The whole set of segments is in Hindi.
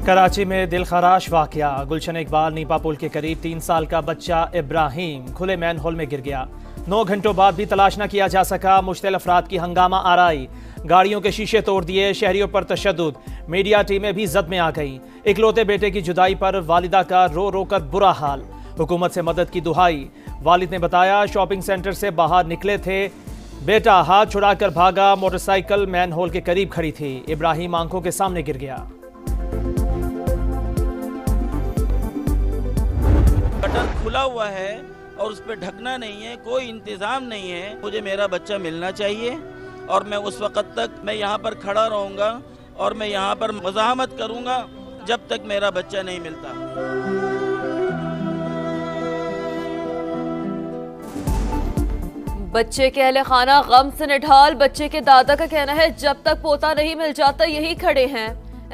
कराची में दिलखराश वाकया। गुलशन इकबाल नीपा पुल के करीब 3 साल का बच्चा इब्राहिम खुले मैन होल में गिर गया। 9 घंटों बाद भी तलाश न किया जा सका। मुश्तिल अफराद की हंगामा आराई, गाड़ियों के शीशे तोड़ दिए, शहरियों पर तशद्दुद। मीडिया टीमें भी जद में आ गईं। इकलौते बेटे की जुदाई पर वालिदा का रो रो कर बुरा हाल। हुकूमत से मदद की दुहाई। वालिद ने बताया शॉपिंग सेंटर से बाहर निकले थे, बेटा हाथ छुड़ाकर भागा, मोटरसाइकिल मैन होल के करीब खड़ी थी। इब्राहिम आंखों के सामने गिर गया। गटर खुला हुआ है और उस पर ढकना नहीं है, कोई इंतजाम नहीं है। मुझे मेरा बच्चा मिलना चाहिए और मैं उस वक्त तक मैं यहाँ पर खड़ा रहूँगा और मैं यहाँ पर मज़ाहमत करूँगा जब तक मेरा बच्चा नहीं मिलता। बच्चे के अहले खाना गम से निढाल। बच्चे के दादा का कहना है जब तक पोता नहीं मिल जाता यही खड़े हैं।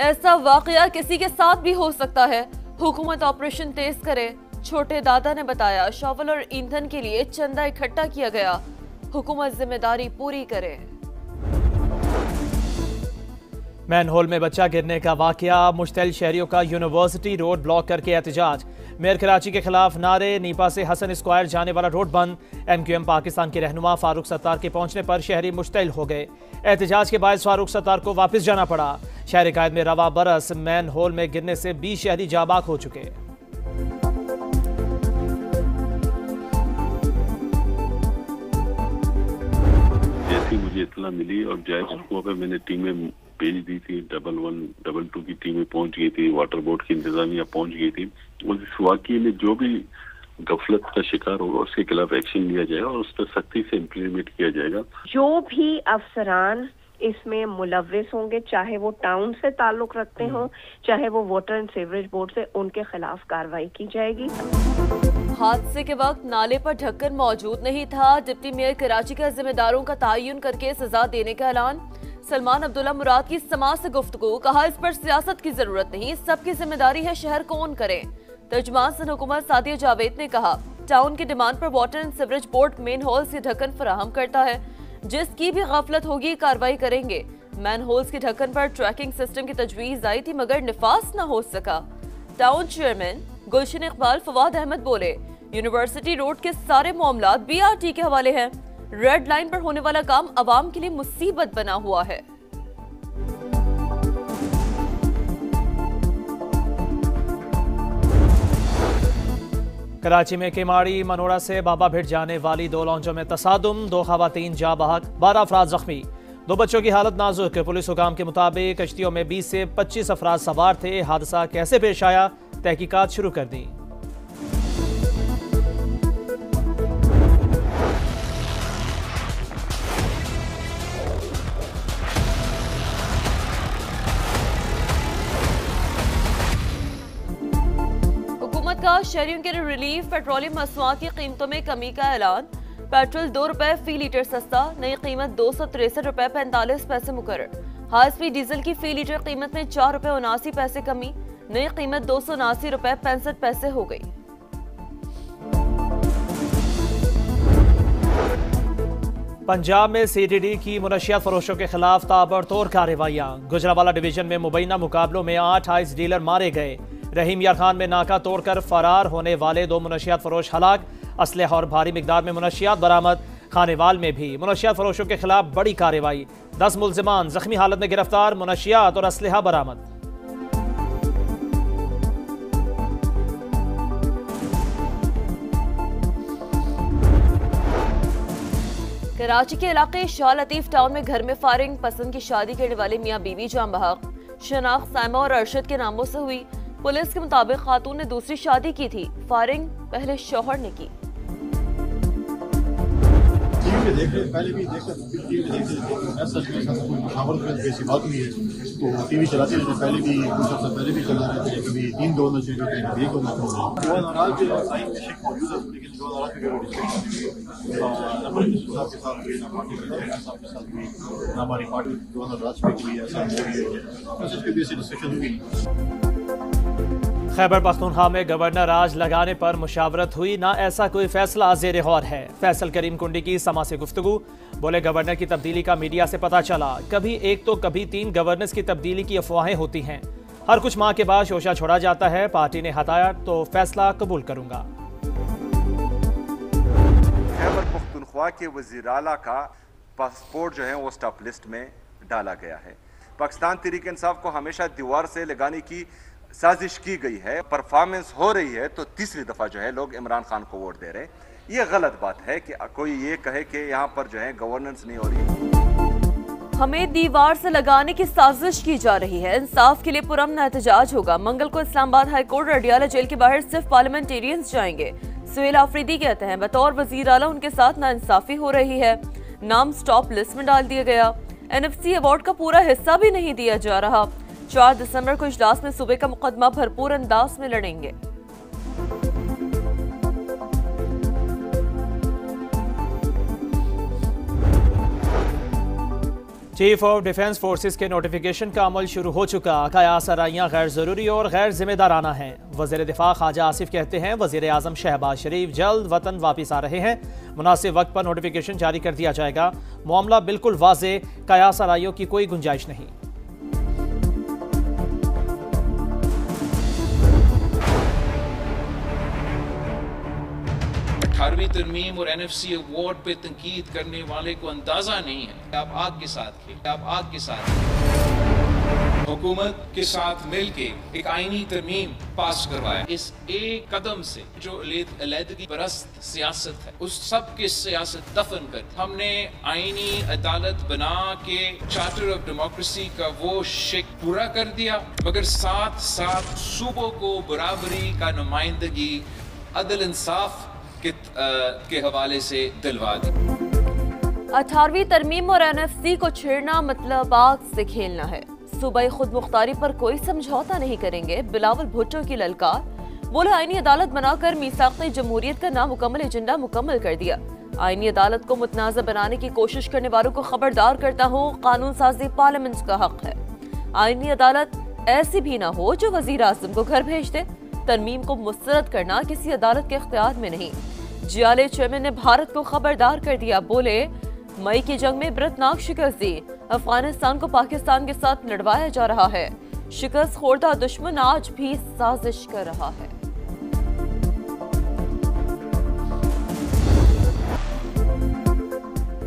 ऐसा वाकया किसी के साथ भी हो सकता है। हुकूमत ऑपरेशन तेज करे। छोटे दादा ने बताया शॉवल और ईंधन के लिए चंदा इकट्ठा किया गया। हुकूमत जिम्मेदारी पूरी करे। मैन होल में बच्चा गिरने का वाकया। मुश्तिल शहरियों का यूनिवर्सिटी रोड ब्लॉक करके एहतजाज। मेयर कराची के खिलाफ नारे। नीपा से हसन स्क्वायर जाने वाला रोड बंद। MQM पाकिस्तान के रहनुमा फारूक सत्तार के पहुंचने पर शहरी मुश्तिल हो गए। एहतजाज के बाद फारूक सत्तार को वापस जाना पड़ा। शहर कायद में रवा बरस मैन होल में गिरने से 20 शहरी जाबाक हो चुके। जैसी मुझे इत्तला मिली और जायज हुआ पे मैंने टीमें भेज दी थी। 1-1, 2-2 की टीमें पहुंच गई थी। वाटर बोर्ड की इंतजामिया पहुंच गई थी। और इस वाकये में जो भी गफलत का शिकार होगा उसके खिलाफ एक्शन लिया जाएगा और उस पर सख्ती से इम्प्लीमेंट किया जाएगा। जो भी अफसरान इसमें मुलव्विस होंगे, चाहे वो टाउन से ताल्लुक रखते हों, चाहे वो वाटर एंड सीवरेज बोर्ड से, उनके खिलाफ कार्रवाई की जाएगी। हादसे के वक्त नाले पर ढक्कन मौजूद नहीं था। डिप्टी मेयर कराची का जिम्मेदारों का तयन करके सजा देने का ऐलान। सलमान अब्दुल्ला मुराद की समाज से गुफ्तगू। कहा इस पर सियासत की जरूरत नहीं, सबकी जिम्मेदारी है शहर कौन करे। तर्जुमान सन हुकूमत सादिया जावेद ने कहा टाउन की डिमांड पर water and sewerage board main whole से ढक्कन फराहम करता है। जिसकी भी गफलत होगी कार्रवाई करेंगे। मैन होल्स के ढक्कन पर ट्रैकिंग सिस्टम की तजवीज आई थी मगर निफास न हो सका। टाउन चेयरमैन गुलशन इकबाल फवाद अहमद बोले यूनिवर्सिटी रोड के सारे मामलात BRT के हवाले हैं। रेड लाइन पर होने वाला काम अवाम के लिए मुसीबत बना हुआ है। कराची में केमाड़ी मनोड़ा से बाबा भिट जाने वाली 2 लॉन्चों में तसादुम। 2 खवातीन जा बहक, 12 अफराद जख्मी। 2 बच्चों की हालत नाजुक। पुलिस हुकाम के मुताबिक कश्तियों में 20 से 25 अफराद सवार थे। हादसा कैसे पेश आया, तहकीकात शुरू कर दी। का शहरियों के लिए रिलीफ। पेट्रोलियम मसनूआत की कीमतों में कमी का ऐलान। पेट्रोल 2 रुपए फी लीटर सस्ता। नई कीमत 263 रुपए 45 पैसे मुकर्रर। हाई स्पीड डीजल की फी लीटर कीमत में 4 रुपए 79 पैसे कमी। नई कीमत 279 रुपए 65 पैसे हो गई। पंजाब में CTD की मुनशियात फरोशों के खिलाफ ताबड़तोड़ कार्रवाइयां। गुजरावाला डिवीजन में मुबैना मुकाबलों में 8 आइस डीलर मारे गए। रहीम यार खान में नाका तोड़कर फरार होने वाले 2 मुनशियात फरोश हलाक। असलहा और भारी मिकदार में मुनशियात बरामद। खानेवाल में भी मुनशियात फरोशों के खिलाफ बड़ी कार्रवाई। 10 मुल्जिमान जख्मी हालत में गिरफ्तार। मुनशियात और असलहा बरामद। कराची के इलाके शाह लतीफ टाउन में घर में फायरिंग। पसंद की शादी करने वाले मियां बीवी जान बहक। शनाख्त साइमा और अरशद के नामों से हुई। पुलिस के मुताबिक खातून ने दूसरी शादी की थी। फायरिंग पहले शौहर ने की। टीवी चलाते रहते, पहले भी कुछ हफ्ते पहले भी चला रहे थे। कभी 3 दोनों चीजों के कभी एक होना चाहिए। नाराज के साइन में शेख मौजूद है, लेकिन जो नाराज के ना पार्टी के साथ भी ना हमारी पार्टी दोनों नाराज पे की ऐसा बस इसके बीच डिस्कशन हुई। खैबर पख्तूनख्वा में गवर्नर राज लगाने पर मुशावरत हुई, ना ऐसा कोई फैसला ज़ेर गौर है। फैसल करीम कुंडी की समा से गुफ्तगू। बोले गवर्नर की तब्दीली का मीडिया से पता चला, कभी एक तो कभी 3 गवर्नर्स की तब्दीली की अफवाहें होती हैं। हर कुछ माह के बाद शोशा छोड़ा जाता है। पार्टी ने हटाया तो फैसला कबूल करूंगा। खैबर पख्तूनख्वा के वज़ीर आला का पासपोर्ट जो है वो स्टॉप लिस्ट में डाला गया है। पाकिस्तान तहरीक इंसाफ को हमेशा दीवार से लगाने की साजिश की गई है। परफॉर्मेंस हो रही है तो तीसरी दफा जो है लोग इमरान खान को वोट दे रहे हैं। ये गलत बात है कि कोई ये कहे कि यहाँ पर जो है गवर्नेंस नहीं हो रही। हमें दीवार से लगाने की साजिश की जा रही है। इंसाफ के लिए पुरअमन एहतजाज होगा। मंगल को Islamabad high court Adiala jail के बाहर सिर्फ पार्लियामेंटेरियंस जाएंगे। सुहेल आफरीदी कहते हैं बतौर वजीर आला उनके साथ नाइंसाफी हो रही है। नाम स्टॉप लिस्ट में डाल दिया गया। NFC अवार्ड का पूरा हिस्सा भी नहीं दिया जा रहा। 4 दिसंबर को इजलास में सूबे का मुकदमा भरपूर अंदाज में लड़ेंगे। चीफ ऑफ डिफेंस फोर्सेस के नोटिफिकेशन का अमल शुरू हो चुका। कयास आराइयाँ गैर ज़रूरी और गैर जिम्मेदाराना हैं। वज़ीर दिफा ख्वाजा आसिफ कहते हैं वज़ीर आज़म शहबाज शरीफ जल्द वतन वापस आ रहे हैं। मुनासिब वक्त पर नोटिफिकेशन जारी कर दिया जाएगा। मामला बिल्कुल वाज़े, कयास आराइयों की कोई गुंजाइश नहीं। 18वीं तरमीम और NFC अवार्ड पे तनकीद करने वाले को अंदाजा नहीं है। आप आग के साथ हुकूमत के साथ मिलके एक आईनी तरमीम पास करवाया। इस एक कदम से जो अलहदगी परस्त सियासत है उस सब की सियासत दफन कर हमने आईनी अदालत बना के चार्टर ऑफ डेमोक्रेसी का वो शिक पूरा कर दिया, मगर साथ साथ सूबों को बराबरी का नुमाइंदगी अदल इंसाफ के हवाले से दिलवा दी। 18वीं तरमीम और NFC को छेड़ना मतलब आग से खेलना है। सूबाई खुद मुख्तारी पर कोई समझौता नहीं करेंगे। बिलावल भुट्टो की ललकार। बोले आईनी अदालत बनाकर मीसाक़ जमहूरियत का नामुकम्मल एजेंडा मुकम्मल कर दिया। आईनी अदालत को मुतनाज़ा बनाने की कोशिश करने वालों को खबरदार करता हूँ। कानून साजी पार्लियामेंट का हक है। आईनी अदालत ऐसी भी ना हो जो वजीर आज़म को घर भेज दे। तरमीम को मुस्तरद करना किसी अदालत के इख्तियार में नहीं। जियाले चेयरमैन ने भारत को खबरदार कर दिया। बोले मई की जंग में इबरतनाक शिकस्त दी। अफगानिस्तान को पाकिस्तान के साथ लड़वाया जा रहा है। शिकस्त खोरदा दुश्मन आज भी साजिश कर रहा है।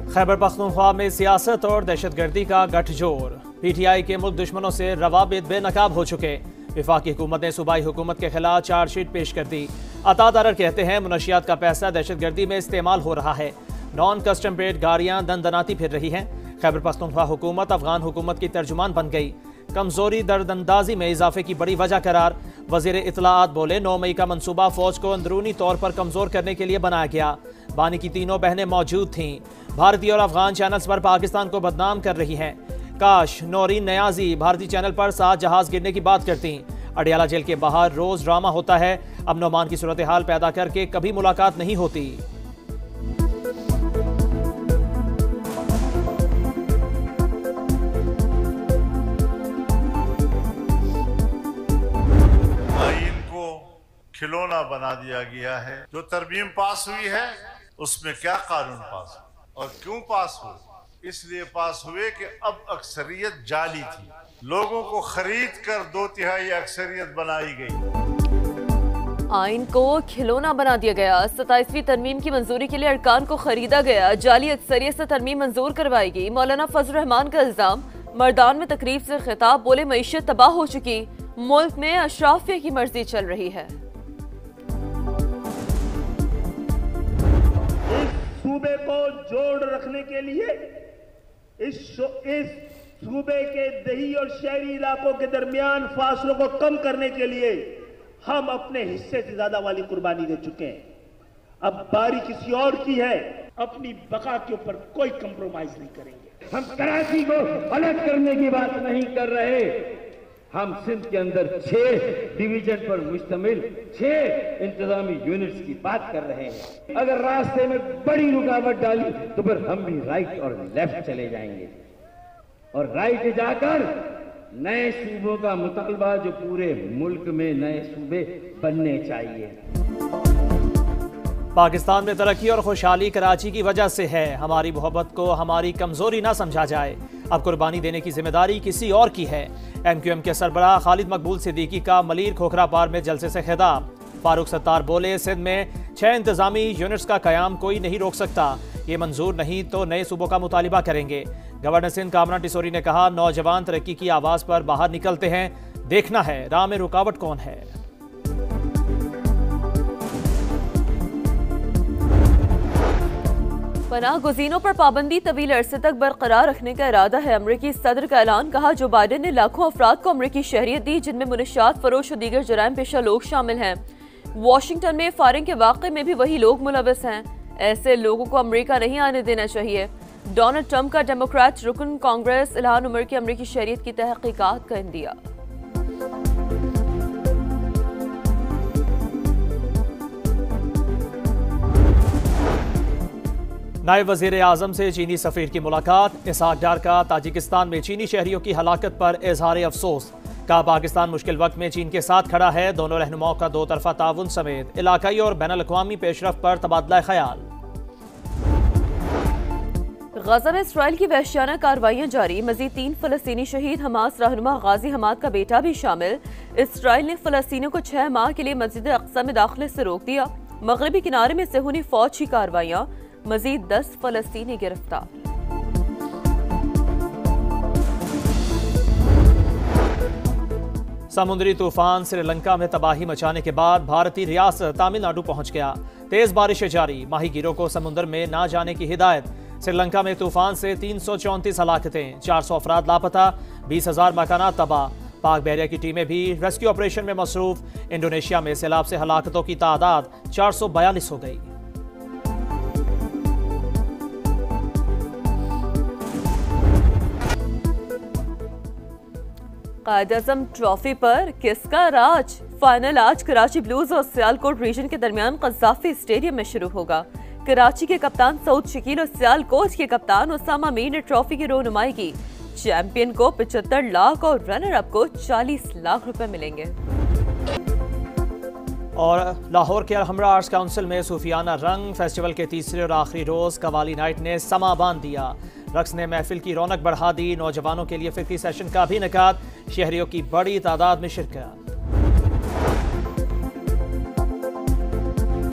खैबर पख्तूनख्वा में सियासत और दहशतगर्दी का गठजोड़। PTI के मुल्क दुश्मनों से रवाबित बेनकाब हो चुके। वफाकी हुकूमत ने सूबाई हुकूमत के खिलाफ चार्जशीट पेश कर दी। अता दारर कहते हैं मुनशियात का पैसा दहशतगर्दी में इस्तेमाल हो रहा है। नॉन कस्टम पेड गाड़ियां दंदनाती फिर रही हैं। खैबर पख्तूनख्वा हुकूमत अफगान हुकूमत की तर्जुमान बन गई। कमजोरी दरदंदाजी में इजाफे की बड़ी वजह करार। वजीर इत्तलाआत बोले 9 मई का मंसूबा फौज को अंदरूनी तौर पर कमजोर करने के लिए बनाया गया। बानी की तीनों बहनें मौजूद थीं। भारतीय और अफगान चैनल्स पर पाकिस्तान को बदनाम कर रही हैं। काश नौरीन नयाजी भारतीय चैनल पर 7 जहाज गिरने की बात करती। अडियाला जेल के बाहर रोज ड्रामा होता है। अमन अमान की सूरत हाल पैदा करके कभी मुलाकात नहीं होती। आईन को खिलौना बना दिया गया है। जो तरमीम पास हुई है उसमें क्या कानून पास हुआ और क्यों पास हुआ? इसलिए पास हुए कि अब अक्सरियत जाली थी। लोगों को खरीद कर 2/3 अक्सरियत बनाई गई। आइन को खिलौना बना दिया गया। 27वीं तरमीम की मंजूरी के लिए अरकान को खरीदा गया। जाली अक्सरियत से तरमीम मंजूर करवाएगी। मौलाना फजल रहमान का इल्जाम। मर्दान में तकरीब से खिताब। बोले मईशत तबाह हो चुकी। मुल्क में अशराफिया की मर्जी चल रही है। इस सूबे को जोड़ रखने के लिए इस सूबे के दही और शहरी इलाकों के दरमियान फासलों को कम करने के लिए हम अपने हिस्से से ज्यादा वाली कुर्बानी दे चुके हैं। अब बारी किसी और की है। अपनी बका के ऊपर कोई कंप्रोमाइज नहीं करेंगे। हम कराची को अलग करने की बात नहीं कर रहे। हम सिंध के अंदर 6 डिवीजन पर मुश्तमिल 6 इंतजामी यूनिट्स की बात कर रहे हैं। अगर रास्ते में बड़ी रुकावट डाली तो फिर हम भी राइट और लेफ्ट चले जाएंगे और राइट जाकर नए सूबों का मुतालबा जो पूरे मुल्क में नए सूबे बनने चाहिए। पाकिस्तान में तरक्की और खुशहाली कराची की वजह से है। हमारी मोहब्बत को हमारी कमजोरी ना समझा जाए। अब कुर्बानी देने की जिम्मेदारी किसी और की है। MQM के सरबराह खालिद मकबूल सिद्दीकी का मलीर खोखरा पार में जलसे से खिताब। फारूक सत्तार बोले, सिंध में 6 इंतजामी यूनिट्स का कयाम कोई नहीं रोक सकता। ये मंजूर नहीं तो नए सूबों का मुतालिबा करेंगे। गवर्नर सिंध कामरान टिसोरी ने कहा, नौजवान तरक्की की आवाज़ पर बाहर निकलते हैं, देखना है राह में रुकावट कौन है। पनाह गुज़ीनों पर पाबंदी तवील अरसे तक बरकरार रखने का इरादा है। अमरीकी सदर का ऐलान। कहा, जो बाइडेन ने लाखों अफराद को अमरीकी शहरियत दी, जिनमें मुनशियात फरोश और दीगर जराइम पेशा लोग शामिल हैं। वाशिंगटन में फायरिंग के वाक़े में भी वही लोग मुलविस हैं। ऐसे लोगों को अमरीका नहीं आने देना चाहिए। डोनाल्ड ट्रंप का डेमोक्रेट रुकन कांग्रेस इल्हान उमर की अमरीकी शहरियत की तहकीकात का इंदिया। नायब वज़ीर आज़म से चीनी सफ़ीर की मुलाकात। इसहाक डार का ताजिकिस्तान में चीनी शहरियों की हलाकत पर इजहार अफसोस। कहा, पाकिस्तान मुश्किल वक्त में चीन के साथ खड़ा है। दोनों रहनुमाओं का दो तरफा ताउन समेत इलाकाई और बैनुल-अक़वामी पेशरफ़्त पर तबादला ख्याल। गजा में इसराइल की वहशियाना कार्रवाइयां जारी। मजीद 3 फ़लस्तीनी शहीद। हमास रहनुमा गाजी हमाद का बेटा भी शामिल। इसराइल ने फ़लस्तीनियों को 6 माह के लिए मस्जिद अक़सा में दाखिले से रोक दिया। मगरबी किनारे में सेहूनी फौज की कार्रवाइयां। मजीद 10 फ़लस्तीनी गिरफ्तार। समुद्री तूफान श्रीलंका में तबाही मचाने के बाद भारतीय रियासत तमिलनाडु पहुंच गया। तेज बारिशें जारी। माहीगीरों को समुद्र में ना जाने की हिदायत। श्रीलंका में तूफान से 334 हलाकतें, 400 अफराद लापता, 20,000 मकानात तबाह। पाक बहरिया की टीमें भी रेस्क्यू ऑपरेशन में मसरूफ। इंडोनेशिया में सैलाब से हलाकतों की तादाद 442 हो गई। कायद-ए-आज़म ट्रॉफी पर किसका राज? फाइनल आज कराची ब्लूज और सियालकोट रीजन के दरमियान कज़ाफी स्टेडियम में शुरू होगा। कराची के कप्तान सऊद शकील और सियालकोट के कप्तान उसामा मीर ने ट्रॉफी की रोनुमाई की। चैंपियन को 75 लाख और रनर अप को 40 लाख रुपए मिलेंगे। और लाहौर के अलहमरा आर्ट्स काउंसिल में सूफियाना रंग फेस्टिवल के तीसरे और आखिरी रोज कवाली नाइट ने समा बांध दिया। रक्स ने महफिल की रौनक बढ़ा दी। नौजवानों के लिए फिक्री सेशन का भी इनेकाद। शहरियों की बड़ी तादाद में शिरकत।